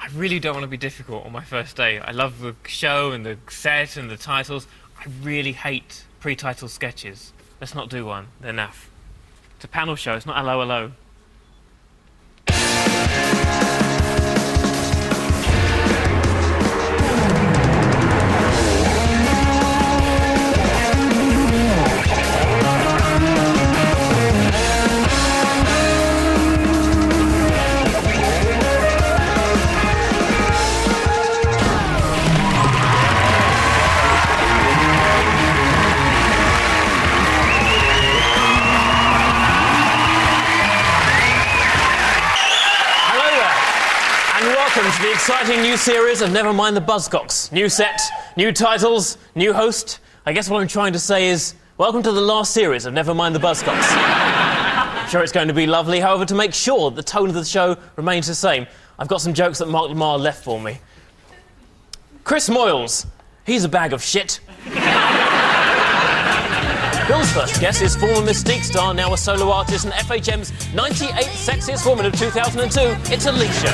I really don't want to be difficult on my first day. I love the show and the set and the titles. I really hate pre-title sketches. Let's not do one. They're naff. It's a panel show. It's not hello, hello. Welcome to the exciting new series of Never Mind the Buzzcocks. New set, new titles, new host. I guess what I'm trying to say is, welcome to the last series of Never Mind the Buzzcocks. I'm sure it's going to be lovely. However, to make sure the tone of the show remains the same, I've got some jokes that Mark Lamar left for me. Chris Moyles, he's a bag of shit. Bill's first guest is former Mystique star, now a solo artist, and FHM's 98th Sexiest Woman of 2002. It's Alicia.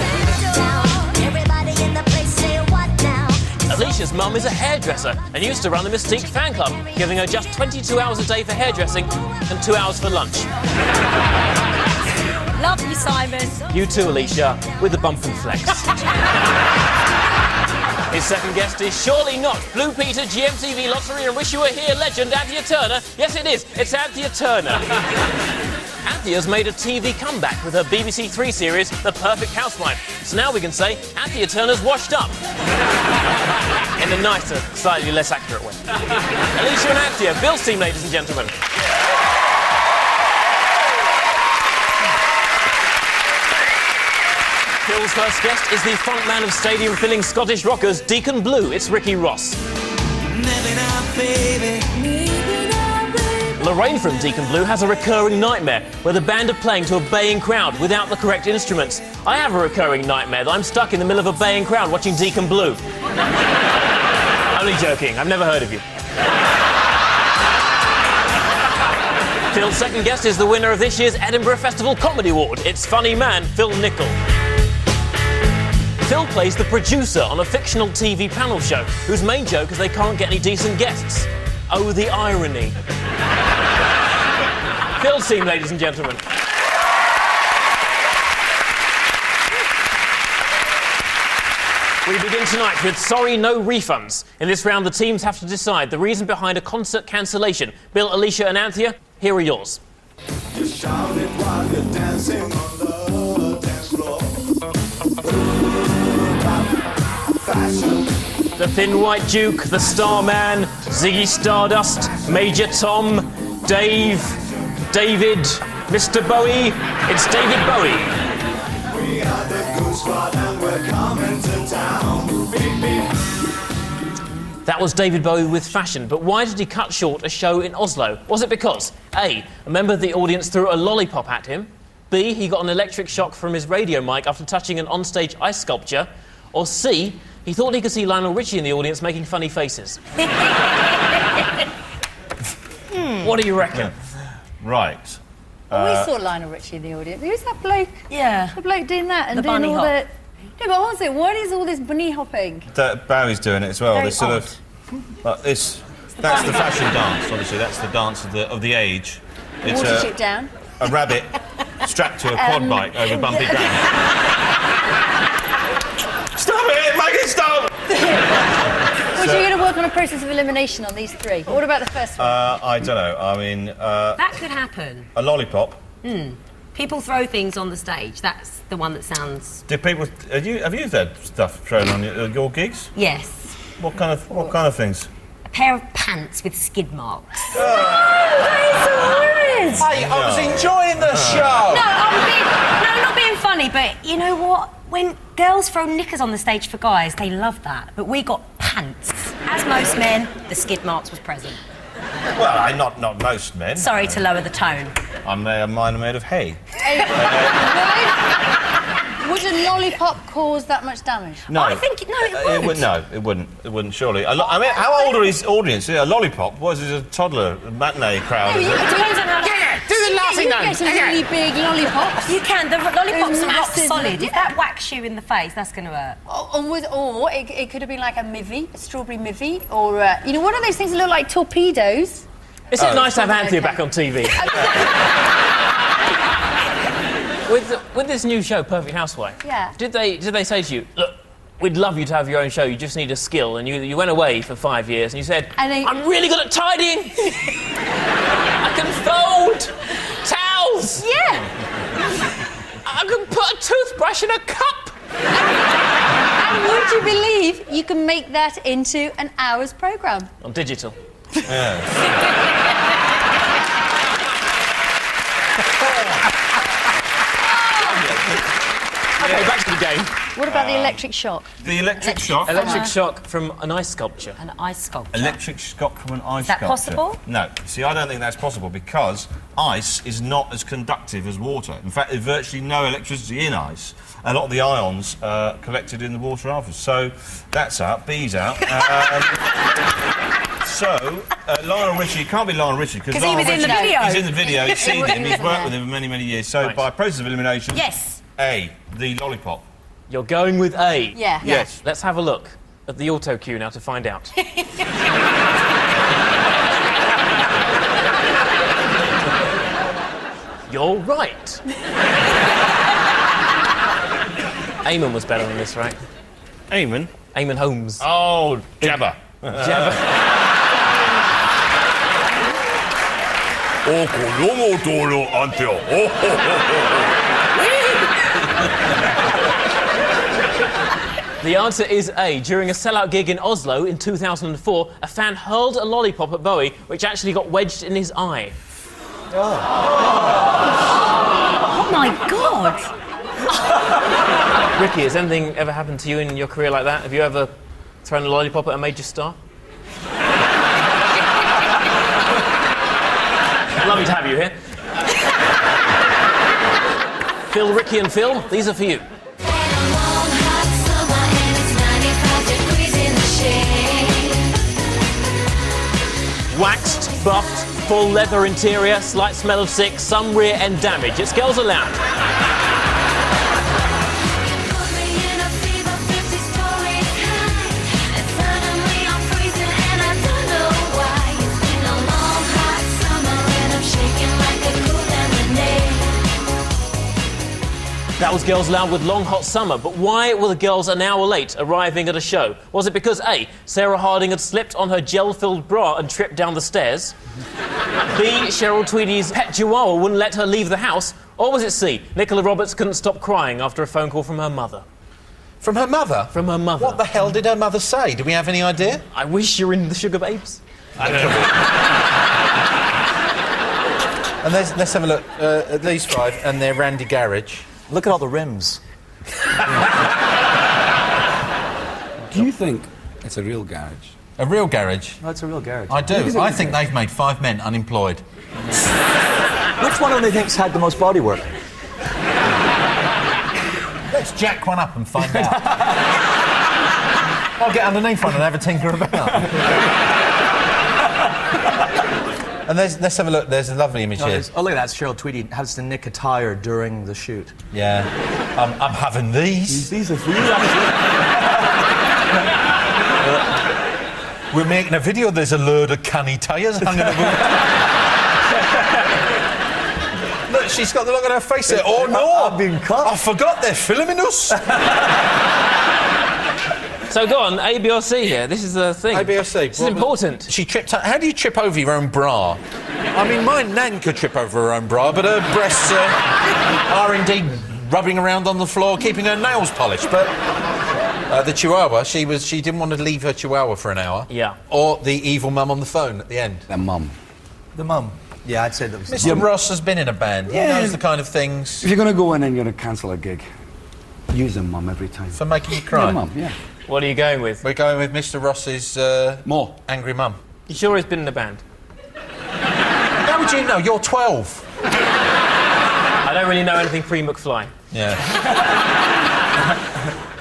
Alicia's mum is a hairdresser and used to run the Mystique fan club, giving her just 22 hours a day for hairdressing and 2 hours for lunch. Love you, Simon. You too, Alicia, with the bump and flex. His second guest is surely not Blue Peter, GMTV Lottery and Wish You Were Here legend Anthea Turner. Yes, it is. It's Anthea Turner. Anthea's made a TV comeback with her BBC Three series, The Perfect Housewife. So now we can say Anthea Turner's washed up. In a nicer, slightly less accurate way. Alicia and Anthea, Bill's team, ladies and gentlemen. Bill's first guest is the frontman of stadium-filling Scottish rockers, Deacon Blue. It's Ricky Ross. Maybe not, baby. Lorraine from Deacon Blue has a recurring nightmare where the band are playing to a baying crowd without the correct instruments. I have a recurring nightmare that I'm stuck in the middle of a baying crowd watching Deacon Blue. Only joking, I've never heard of you. Phil's second guest is the winner of this year's Edinburgh Festival Comedy Award. It's funny man Phil Nichol. Phil plays the producer on a fictional TV panel show whose main joke is they can't get any decent guests. Oh, the irony. Phil's team, ladies and gentlemen. We begin tonight with Sorry No Refunds. In this round, the teams have to decide the reason behind a concert cancellation. Bill, Alicia and Anthea, here are yours. You shouted while you're dancing on the dance floor. The Thin White Duke, the Starman, Ziggy Stardust, Major Tom, Dave, David, Mr. Bowie. It's David Bowie. We are the Goose Squad and we're coming to town. Beep, beep. That was David Bowie with Fashion, but why did he cut short a show in Oslo? Was it because A, a member of the audience threw a lollipop at him, B, he got an electric shock from his radio mic after touching an onstage ice sculpture, or C, he thought he could see Lionel Richie in the audience making funny faces? What do you reckon? Right. We saw Lionel Richie in the audience. Who's that bloke? Yeah. The bloke doing that and The doing bunny all hop. the... Yeah, but what is it? What is all this bunny hopping? Bowie's doing it as well. Very This sort odd. of... that's the fashion dance, obviously. That's the dance of the age. It's Watership down. a rabbit strapped to a quad bike over bumpy ground. Stop it! Make it stop! Well, so you're going to work on a process of elimination on these three. What about the first one? I don't know. I mean, That could happen. a lollipop. People throw things on the stage. That's the one that sounds... Do people... Have you had stuff thrown on your gigs? Yes. What kind of things? A pair of pants with skid marks. Hey, I was enjoying the show. No, I'm not being funny, but you know what? When girls throw knickers on the stage for guys, they love that. But we got pants. As most men, the skid marks was present. Well, not most men. Sorry to lower the tone. Mine are made of hay. Would Would a lollipop cause that much damage? No. I think no, it would. It wouldn't. It wouldn't. Surely. I mean, how old are his audience? A lollipop? What is it? A toddler a matinee crowd? No, Is it it? depends on how. Do the laughing You nose. get some really big lollipops. You can. The lollipops Those are rock massive- solid. If that whacks you in the face, that's going to hurt. Or it could have been like a mivvy, a strawberry mivvy, or you know, what are those things that look like torpedoes? Is it nice to have Anthea Okay. back on TV? With this new show, Perfect Housewife, Yeah. did they say to you, look, we'd love you to have your own show, you just need a skill, and you went away for 5 years and you said, I'm really good at tidying! I can fold towels! Yeah. I can put a toothbrush in a cup! And would you believe you can make that into an hour's programme? On digital. Okay, back to the game. What about the electric shock? The electric shock. Electric shock from an ice sculpture. An ice sculpture. Electric shock from an ice that sculpture. possible? No. See, I don't think that's possible because ice is not as conductive as water. In fact, there's virtually no electricity in ice. A lot of the ions are collected in the water afterwards. So that's out. B's out. Lionel Richie, it can't be Lionel Richie because he was in the video. He's in the video. You've seen him. He's worked with him for many, many years. So Right. by process of elimination, Yes. A, the lollipop. You're going with A. Yeah. Yes. Let's have a look at the auto cue now to find out. You're right. Eamon was better than this, right? Eamon. Eamon Holmes. Oh, Jabba. Jabba. Oh, Kolomo Dolo Anthea. The answer is A. During a sellout gig in Oslo in 2004, a fan hurled a lollipop at Bowie, which actually got wedged in his eye. Oh my God! Ricky, has anything ever happened to you in your career like that? Have you ever thrown a lollipop at a major star? Lovely to have you here. Phil, Ricky and Phil, these are for you. Waxed, buffed, full leather interior, slight smell of sick, some rear end damage. It's Girls Aloud. That was Girls Aloud with Long Hot Summer, but why were the girls an hour late arriving at a show? Was it because A, Sarah Harding had slipped on her gel-filled bra and tripped down the stairs? B, Cheryl Tweedy's pet chihuahua wouldn't let her leave the house? Or was it C, Nicola Roberts couldn't stop crying after a phone call from her mother? From her mother? From her mother. What the hell did her mother say? Do we have any idea? I wish you were in the Sugar Babes. And let's have a look at these five and their Randy Garage. Look at all the rims. Do you think it's a real garage? A real garage? No, it's a real garage. I do. I think they've made 5 men unemployed. Which one of them think's had the most bodywork? Let's jack one up and find out. I'll get underneath one and have a tinker about. And let's have a look. There's a lovely image here. Oh, look at that. It's Cheryl Tweedy has to nick a tyre during the shoot. Yeah. I'm having these. These are for you. We're making a video. There's a load of canny tyres hanging about. Look, she's got the look on her face there. Oh no! I've been cut. I forgot they're filming us. So go on, A, B or C here. This is the thing. A, B or C. This is important. She tripped. How do you trip over your own bra? I mean, my nan could trip over her own bra, but her breasts are indeed rubbing around on the floor, keeping her nails polished. But the Chihuahua, she didn't want to leave her Chihuahua for an hour. Yeah. Or the evil mum on the phone at the end. The mum. The mum. Yeah, I'd say that was the Mr. mum. Ross has been in a band. He Yeah. knows the kind of things If you're going to go in and you're going to cancel a gig, use a mum every time. for making you cry. Yeah, mum, yeah. What are you going with? We're going with Mr. Ross's More. angry mum. You sure he's been in a band? How would you know? You're 12. I don't really know anything pre-McFly. Yeah.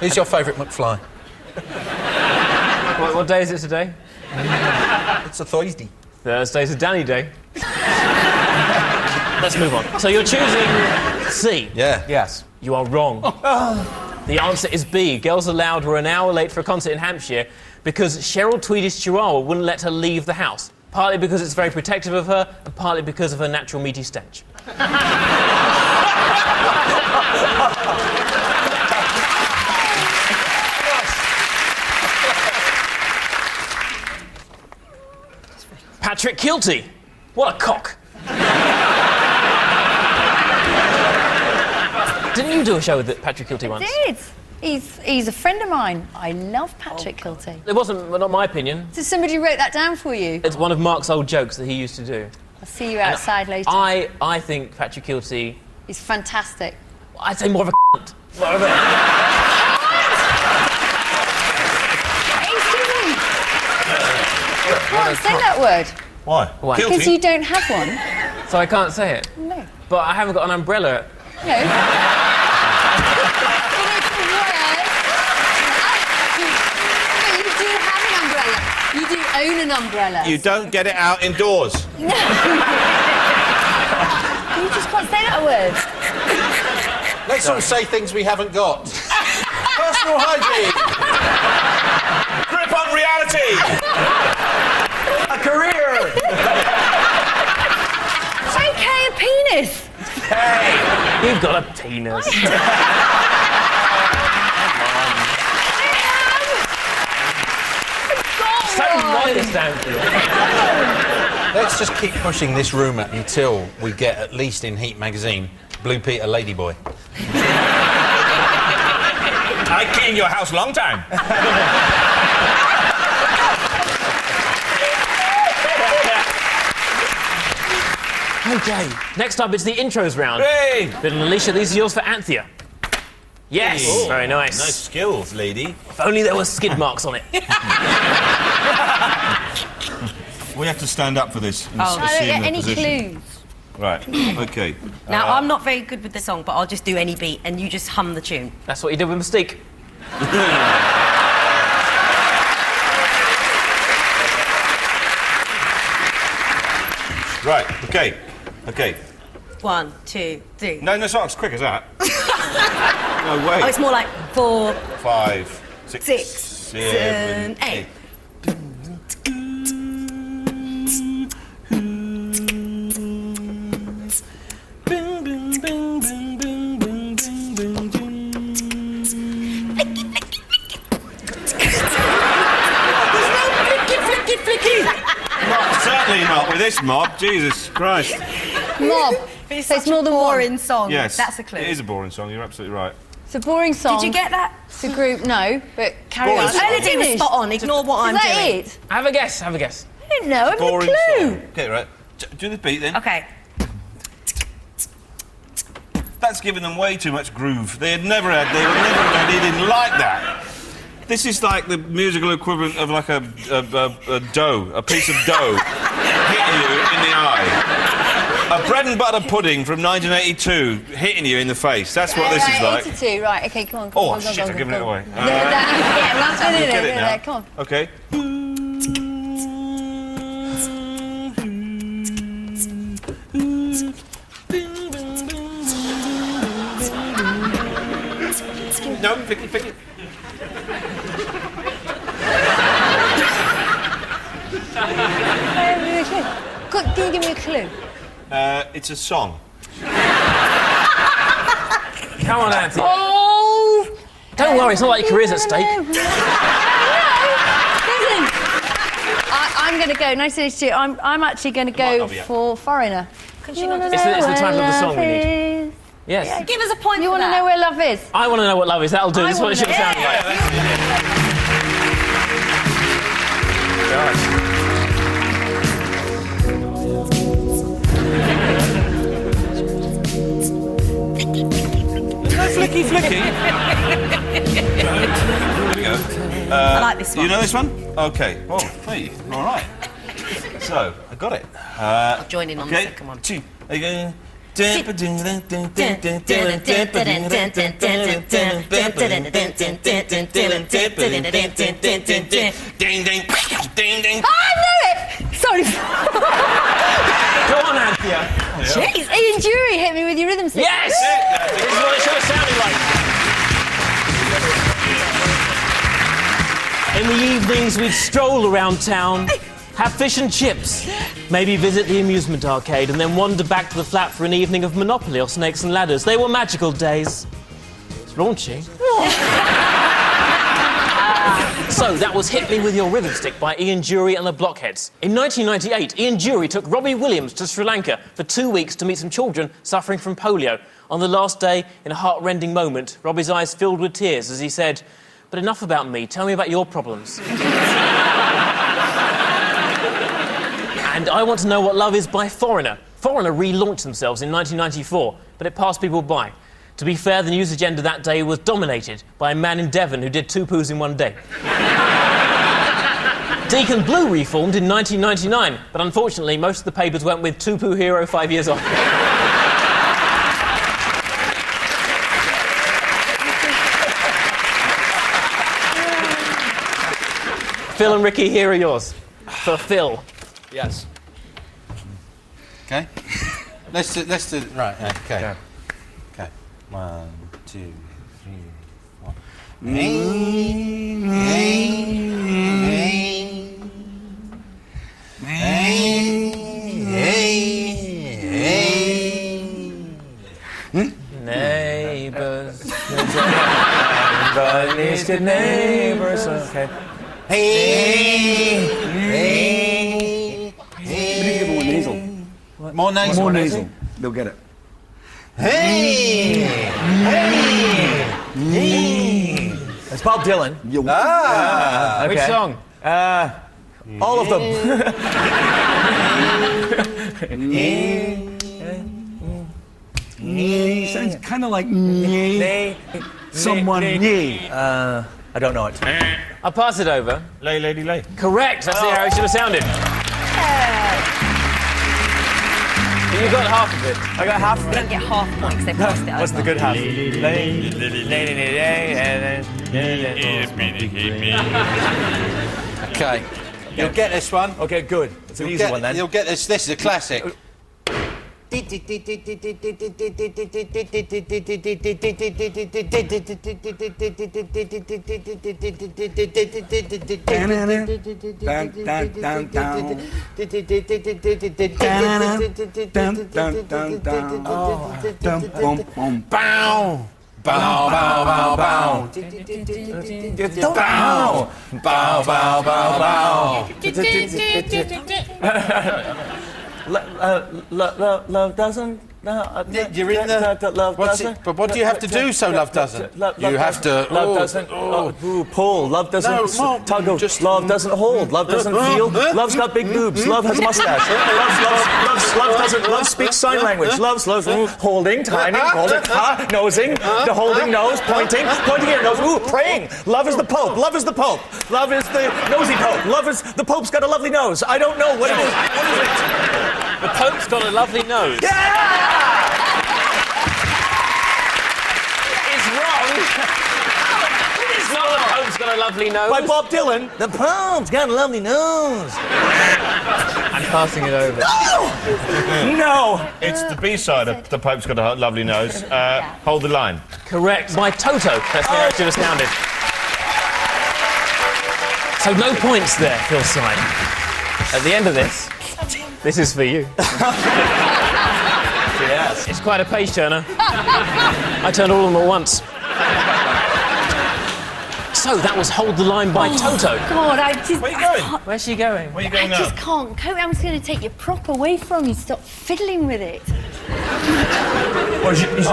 Who's your favourite McFly? What day is it today? It's a Thursday. Thursday's a Danny day. Let's move on. So you're choosing C. Yeah. Yes. You are wrong. The answer is B. Girls Aloud were an hour late for a concert in Hampshire because Cheryl Tweedy's chihuahua wouldn't let her leave the house. Partly because it's very protective of her, and partly because of her natural meaty stench. Patrick Kilty. What a cock. Didn't you do a show with Patrick Kilty once? I did. He's a friend of mine. I love Patrick Kilty. It wasn't, well, not my opinion. So somebody wrote that down for you? It's one of Mark's old jokes that he used to do. I'll see you outside later. I think Patrick Kilty... He's fantastic. I'd say more of a cunt. More of a... You can't say that word. Why? Why? Guilty? Because you don't have one. So I can't say it? No. But I haven't got an umbrella. No. But you do have an umbrella. You do own an umbrella. You don't get it out indoors. No. You just can't say that word. Let's all say things we haven't got. Personal hygiene. Grip on reality. A career! Okay, a penis. Hey! You've got a penis. So modest, Anthony. Let's just keep pushing this rumour until we get, at least in Heat magazine, Blue Peter Ladyboy. I cleaned your house long time. Okay, next up it's the intros round. Hey! Bill and Alicia, these are yours for Anthea. Yes, Hey. very nice. Nice skills, lady. If only there were skid marks on it. We have to stand up for this and I don't assume get the any position. clues. Right, okay. Now, I'm not very good with the song, but I'll just do any beat and you just hum the tune. That's what you did with Mystique. Right, okay. Okay. 1, 2, 3. No, it's not as quick as that. No way. Oh, it's more like 4, 5, 6, 6, 7, 8. Certainly not with this mob. Jesus Christ. Mob. So it's more than boring one. song. Yes. That's a clue. It is a boring song, you're absolutely right. It's a boring song. Did you get that? It's a group, no, but carry Boring on. song. Elodie was spot on. Ignore what I'm Is that doing. it? Have a guess, have a guess. I don't know. I'm a Boring clue. song. Okay, right. Do the beat then. Okay. That's giving them way too much groove. They were never anything like that. This is like the musical equivalent of like a dough, a piece of dough hitting you in the eye. A bread and butter pudding from 1982 hitting you in the face. That's what this is like. 82, right, okay, come on. Oh, shit, I've given it away. Yeah, well, Get it now. come on. Okay. No, pick it. Can you give me a clue? It's a song. Come on, Anthony. Oh! Don't worry, it's not like your career's at stake. Listen, I'm going to go. 1982. I'm actually going to go not be yet. for Foreigner. Can she not just... It's the title of the song we need. Yes. Give us a point You for want to that. know where love is? I want to know what love is. That'll do. This is what it should wanna sound know. like. Flicky. There we go. I like this one. You know this one? Okay. Oh, hey. All right. So, I got it. I'll join in on the second one. Again. Sorry. Go on, Anthea. Jeez, Ian Jury hit me with your rhythm section. Yes! This is what it should have sounded like. In the evenings, we'd stroll around town, have fish and chips, maybe visit the amusement arcade, and then wander back to the flat for an evening of Monopoly or Snakes and Ladders. They were magical days. It's raunchy. So, that was Hit Me With Your Rhythm Stick by Ian Jury and the Blockheads. In 1998, Ian Jury took Robbie Williams to Sri Lanka for 2 weeks to meet some children suffering from polio. On the last day, in a heart-rending moment, Robbie's eyes filled with tears as he said, "But enough about me, tell me about your problems." And I Want to Know What Love Is by Foreigner. Foreigner relaunched themselves in 1994, but it passed people by. To be fair, the news agenda that day was dominated by a man in Devon who did 2 poos in one day. Deacon Blue reformed in 1999, but unfortunately most of the papers went with 2 poo hero 5 years on. Phil and Ricky, here are yours. For Phil. Yes. Okay. Let's do right. Okay. Yeah. Okay. 1, 2, 3, 4. Neighbours. Everybody's good neighbours. Okay. More nasal. More nasal. More nasal. They'll get it. It's Bob Dylan. Ah. Which song? All of them. Sounds kind of like someone. I don't know it. I'll pass it over. Lay, lady, lay. Correct. That's how it should have sounded. You got half of it. I got half. They don't get half points, they passed it over. What's the good half? Okay. You'll get this one. Okay, good. It's an easy one then. You'll get this. This is a classic. Bow. Bow, bow, bow, bow. Bow, bow, bow, bow, Love doesn't. You're in the. Love What's doesn't. it? But what do you have to do so love doesn't? You have to. Love doesn't. Pull. Love doesn't. Tug of. Love doesn't hold. Love doesn't feel. Love's got big boobs. Love has a mustache. Love doesn't. Love speaks sign language. Loves holding, timing, holding, nosing, the holding nose, pointing ear, nose. Ooh, praying. Love is the Pope. Love is the Pope. Love is the nosy Pope. Love is the Pope's got a lovely nose. I don't know what it is. What is it? The Pope's got a lovely nose. Yeah! It's wrong. It's not the Pope's got a lovely nose. By Bob Dylan. The Pope's got a lovely nose. I'm passing it over. No. It's the B-side of The Pope's Got a Lovely Nose. Hold the Line. Correct. By Toto. That's how it should have sounded. So no points there, Phil Syme. At the end of this is for you. Yes. It's quite a page turner. I turned all of them at once. So that was Hold the Line by Toto. God, I just. Where are you going? Where's she going? Where are you I going now? just can't cope. I'm just going to take your prop away from you. Stop fiddling with it. Is your name?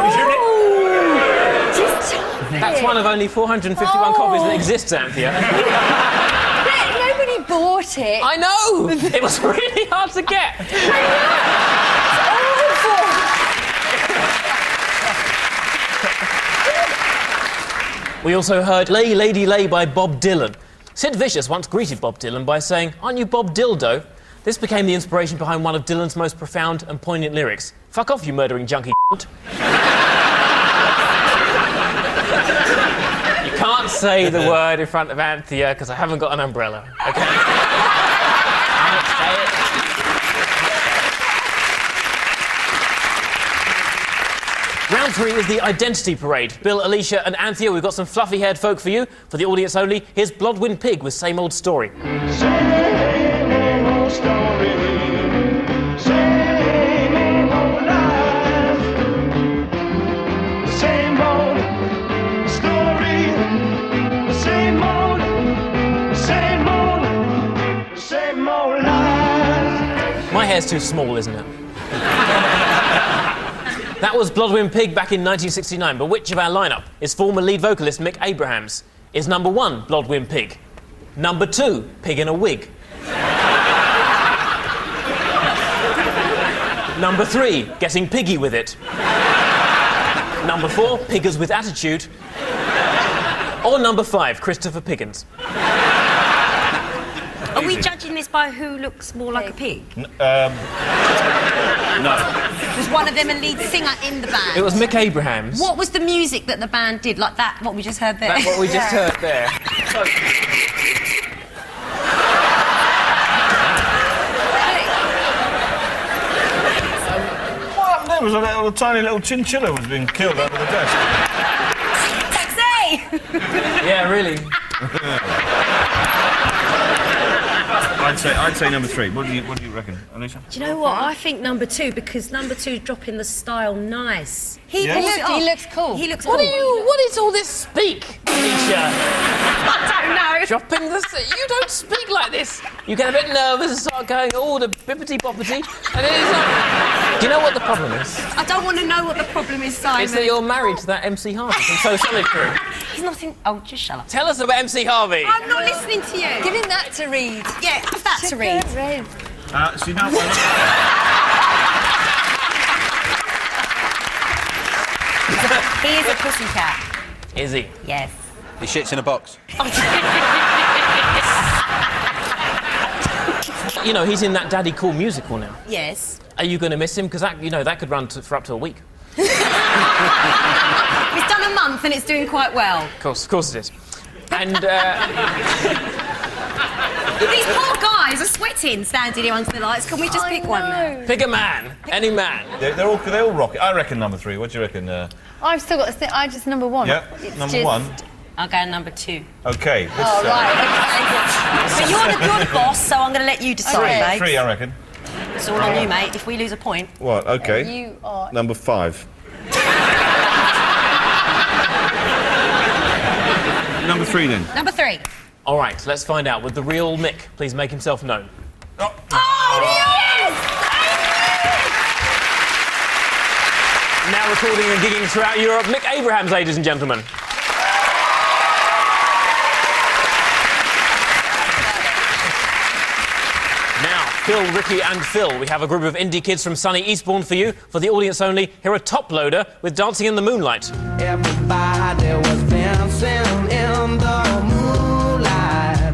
Just stop That's it. one of only 451 copies that exists, Anthea. Nobody bought it. I know! It was really hard to get. We also heard Lay Lady Lay by Bob Dylan. Sid Vicious once greeted Bob Dylan by saying, "Aren't you Bob Dildo?" This became the inspiration behind one of Dylan's most profound and poignant lyrics. Fuck off, you murdering junkie cunt. You can't say the word in front of Anthea because I haven't got an umbrella. Okay? Can't say it. Round 3 is the identity parade. Bill, Alicia and Anthea, we've got some fluffy-haired folk for you. For the audience only, here's Blodwyn Pig with Same Old Story. Same old story, same old life, same old story, same old life. My hair's too small, isn't it? That was Blodwyn Pig back in 1969, but which of our lineup is former lead vocalist Mick Abrahams? Is number 1 Blodwyn Pig? Number 2, Pig in a Wig? Number 3, Getting Piggy with It? Number 4, Piggers with Attitude? Or number 5, Christopher Piggins? Are we judging this by who looks more like a pig? No. Was one of them a lead singer in the band? It was Mick Abrahams. What was the music that the band did? Like that, what we just heard there? That's what we just heard there. What happened there was a tiny little chinchilla was being killed under the desk. Taxi! Yeah, really. I'd say number 3. What do you reckon, Alicia? Do you know what? I think number 2, because number 2's dropping the style nice. He Yeah? pulls it off. He looks cool. He looks What cool. what is all this speak, Alicia? I don't know. Dropping the... You don't speak like this. You get a bit nervous and start going, oh, the bippity-boppity. And then it's like... Do you know what the problem is? I don't want to know what the problem is, Simon. It's that you're married to that MC Harvey from So Solid Crew. He's not in... Oh, just shut up. Tell us about MC Harvey. I'm not listening to you. Give him that to read. Yeah, have that to read. See, now... He is a pussycat. Is he? Yes. He shits in a box. You know, he's in that Daddy Cool musical now. Yes. Are you going to miss him? Because that, you know, that could run for up to a week. It's done a month and it's doing quite well. Of course it is. And, These poor guys are sweating standing here under the lights. Can we just pick one now? pick a man. Any man. They all rock it. I reckon number 3. What do you reckon? I've still got I just number 1. Yeah, It's number just- 1. I'll go number 2. Okay. Oh, right, okay. But you're the boss, so I'm going to let you decide, Okay. mate. 3, I reckon. It's all on you, mate. If we lose a point... What? Okay. You are... Number 5. Number 3 then. Number 3. All right, let's find out. Would the real Mick please make himself known? Oh, yes! Now recording and gigging throughout Europe, Mick Abrahams, ladies and gentlemen. Now, Phil, Ricky and Phil, we have a group of indie kids from sunny Eastbourne for you. For the audience only, here are Top Loader with Dancing in the Moonlight. Everybody was dancing in the moonlight,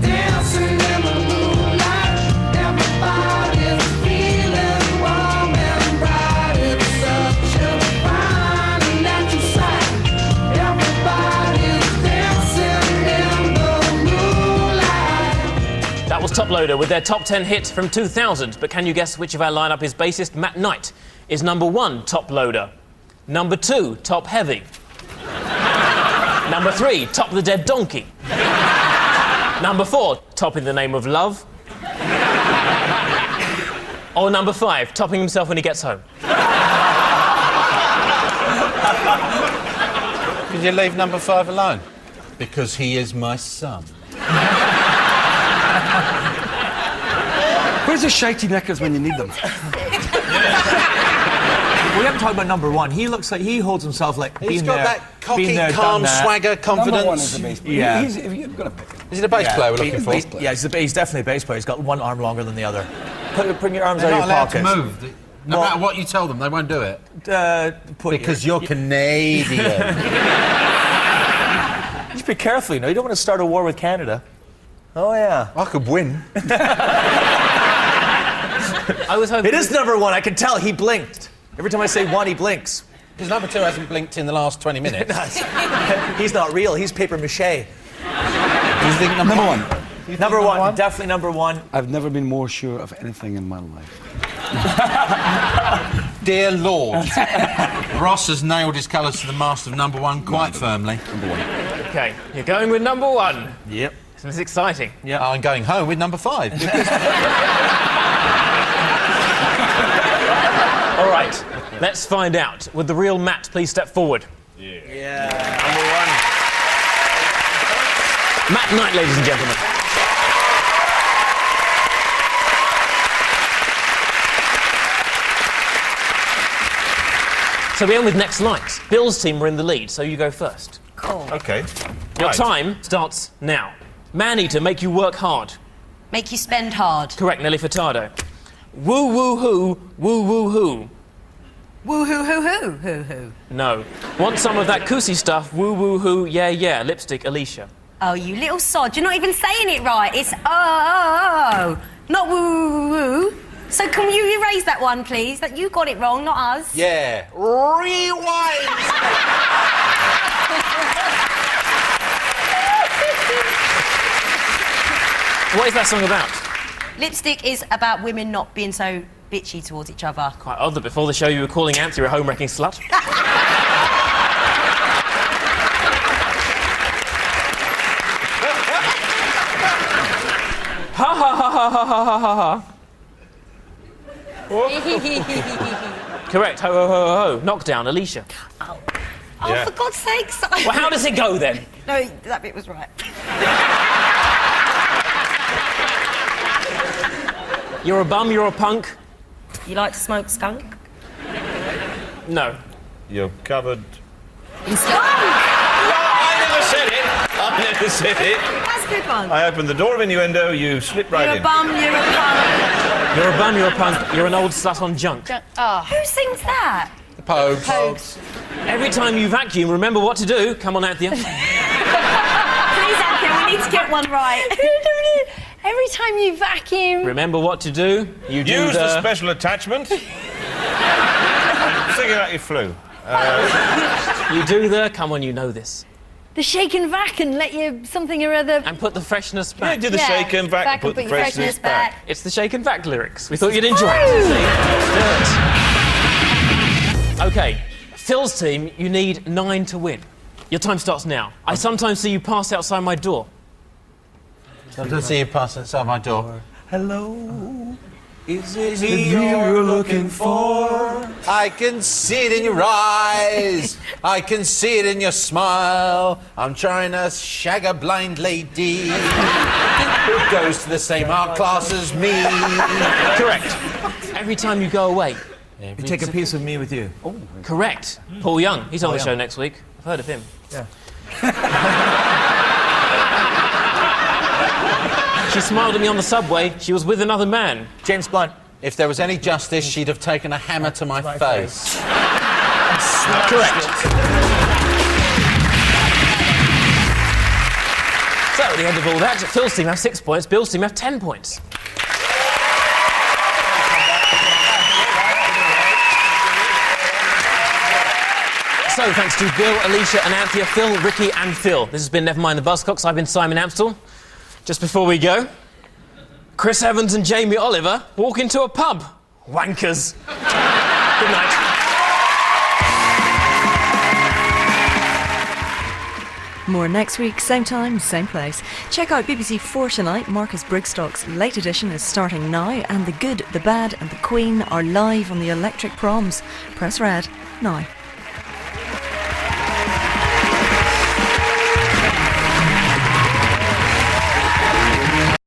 dancing in the moonlight. Everybody's feeling warm and bright. It's such a fine and natural sight. Everybody's dancing in the moonlight. That was Top Loader with their top 10 hit from 2000. But can you guess which of our lineup is bassist Matt Knight is number 1 Top Loader, number 2 Top Heavy, number 3 Top the Dead Donkey, number 4 Top in the Name of Love, or number 5 Topping himself when he gets home? Could you leave number 5 alone? Because he is my son. Where's the shitey knickers when you need them? We haven't talked about number 1. He looks like he holds himself like He's being got there, that cocky, been there, calm done that. swagger, Number 1 confidence. is the bass player. Yeah. You're going to pick him. Is he the bass player we're looking for? Yeah, he's definitely a bass player. He's got one arm longer than the other. Bring your arms They're out not of your allowed to pockets. move. No matter what you tell them, they won't do it. Because your... you're Canadian. Just be careful, you know. You don't want to start a war with Canada. Oh, yeah. I could win. I was hoping... It is number 1, I can tell. He blinked. Every time I say 1, he blinks. Because number 2 hasn't blinked in the last 20 minutes. He's not real, he's paper mache. You think number 1? Number 1, definitely number 1. I've never been more sure of anything in my life. Dear Lord. Ross has nailed his colours to the mast of number 1 quite firmly. Number 1. Okay, you're going with number 1. Yep. This is exciting. Yeah. I'm going home with number 5. All right, let's find out. Would the real Matt please step forward? Yeah. Number 1. Matt Knight, ladies and gentlemen. So we end with next light. Bill's team were in the lead, so you go first. Cool. Okay. Your Right. time starts now. Man-eater, make you work hard. Make you spend hard. Correct, Nelly Furtado. Woo woo hoo, woo woo hoo. Woo hoo hoo hoo hoo hoo. No. Want some of that Koosie stuff? Woo woo hoo, yeah yeah. Lipstick, Alicia. Oh, you little sod. You're not even saying it right. It's oh. Not woo woo woo woo. So can you erase that one, please? That you got it wrong, not us. Yeah. Rewind! What is that song about? Lipstick is about women not being so bitchy towards each other. Quite odd that before the show you were calling Anthea a home-wrecking slut. Ha ha ha ha ha ha ha ha ha. Correct, ho ho ho ho ho. Knockdown, Alicia. Oh, Yeah. for God's sakes. Well, how does it go then? No, that bit was right. You're a bum, you're a punk. You like to smoke skunk? No. You're covered. In skunk? I never said it. I never said it. That's a good one. I opened the door of innuendo, you slipped right You're in. a bum, you're a punk. You're a bum, you're a punk, you're an old slut on junk. Oh, Who sings that? The Pogues. Pogues. Every time you vacuum, remember what to do. Come on, Anthea. Please, Anthea, we need to get one right. Every time you vacuum. Remember what to do. You do Use the special attachment. Think about your flu. You do the... Come on, you know this. The shake and vac and let you something or other. And put the freshness Yeah, back. do the Yeah, shake and back, back put and the freshness back. It's the shake and vac lyrics. We thought you'd enjoy it. See? Okay, Phil's team, you need 9 to win. Your time starts now. I sometimes see you pass outside my door. Sometimes see you pass outside my door. Hello. Is it me you're looking for? I can see it in your eyes. I can see it in your smile. I'm trying to shag a blind lady who goes to the same art class as me. Correct. Every time you go away. You take a piece of me with you. Oh. Correct. Paul Young, he's on the Young. show next week. I've heard of him. Yeah. She smiled at me on the subway. She was with another man. James Blunt. If there was any justice, she'd have taken a hammer to my face. Correct. So, at the end of all that, Phil's team have 6 points, Bill's team have 10 points. So, thanks to Bill, Alicia and Anthea, Phil, Ricky and Phil. This has been Never Mind the Buzzcocks. I've been Simon Amstell. Just before we go, Chris Evans and Jamie Oliver walk into a pub. Wankers. Good night. More next week, same time, same place. Check out BBC 4 tonight. Marcus Brigstock's late edition is starting now, and The Good, the Bad and the Queen are live on the electric proms. Press red now.